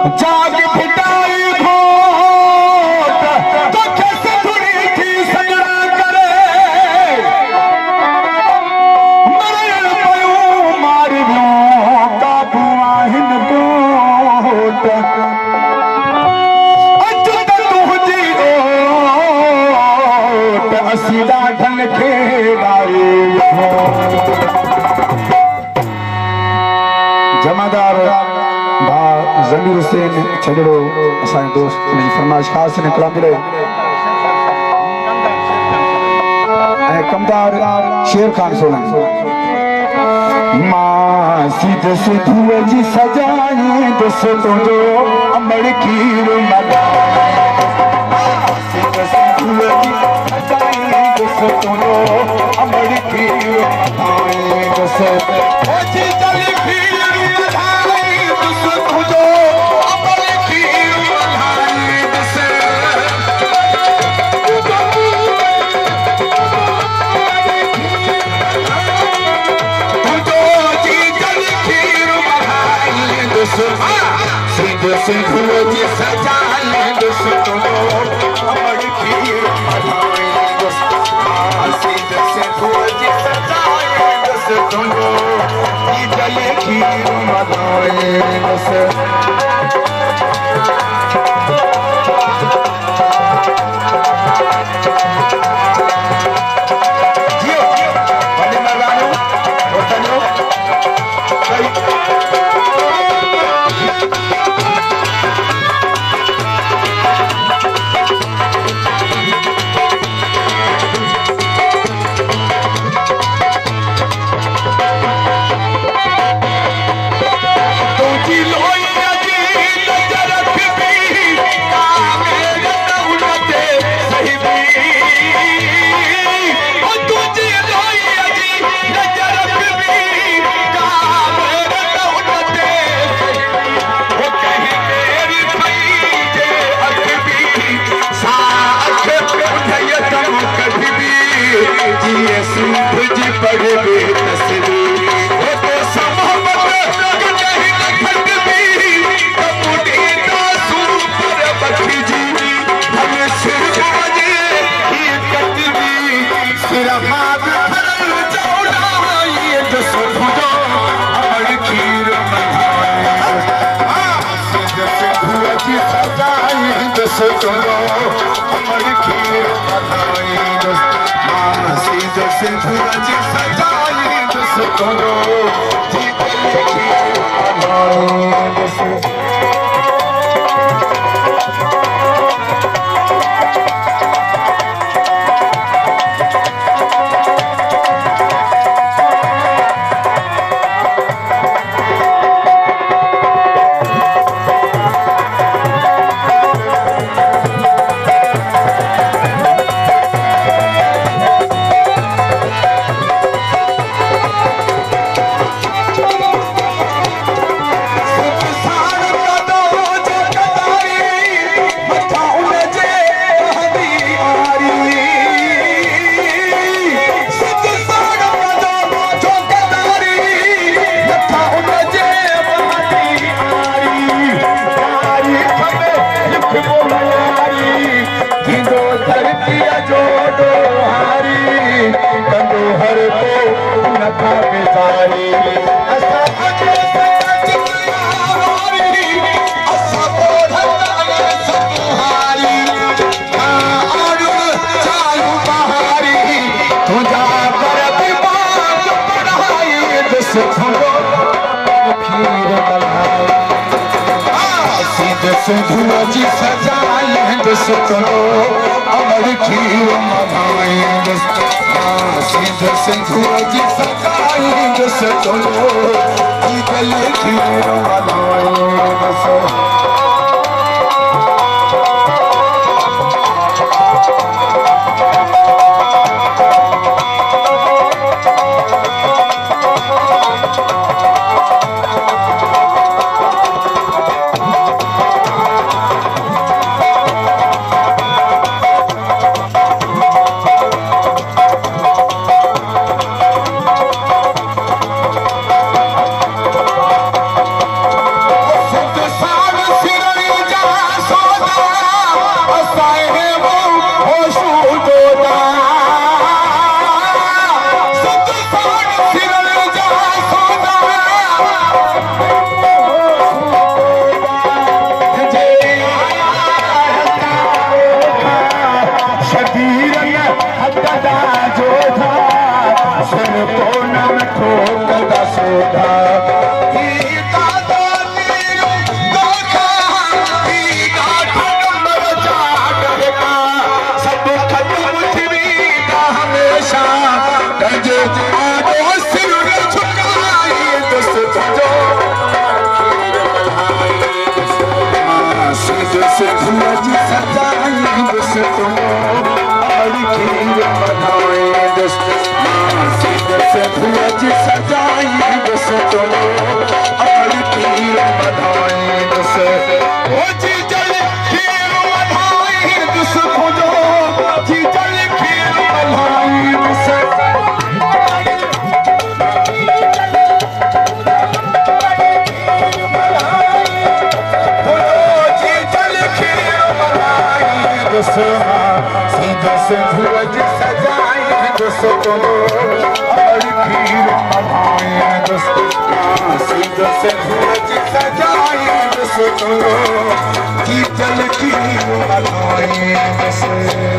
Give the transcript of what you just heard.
जाग फिटाई घोट तो कैसे थोड़ी थी सजना करे मरे पयूं मार वियो काबू आहिन गोट अज त तुंहिंजी ओट असीं ॾाढनि खे ॾारे जमादार भा ज़मीर हुसैन छजड़ो असांजो दोस्त उनजी फरमाइश ख़ासि निकिरा मिले ऐं कमदार शेर खान सोलंकी मां सिध सिधूअ जी सजाए दुस तुंहिंजो अमड़ खीर सिध सिधूअ जी सजाए दुस तुंहिंजो अमड़ खीर दुस सिंधुओं जी सजाए दुस तुंहिंजो अमड़ खीर सिंधुओं जी सजाए दुस तुंहिंजो जल खीर मधाए दुस सिंधुओं जी सजाए दुस तुंहिंजो अमड़ खीर मधाए सिंधुओं जी सजाए दुस तुंहिंजो जल खीर मधाए सूरज सजाई बस चलो अमर पीर बधाई बस ओ जी जल पीर बधाई बस खोजो जी जल पीर बधाई बस सीधा से सूरज सजाए दोस्तों और खीर बनाए दोस्तों सीधा से सूरज सजाए दोस्तों की जल खीर बनाए दोस्तों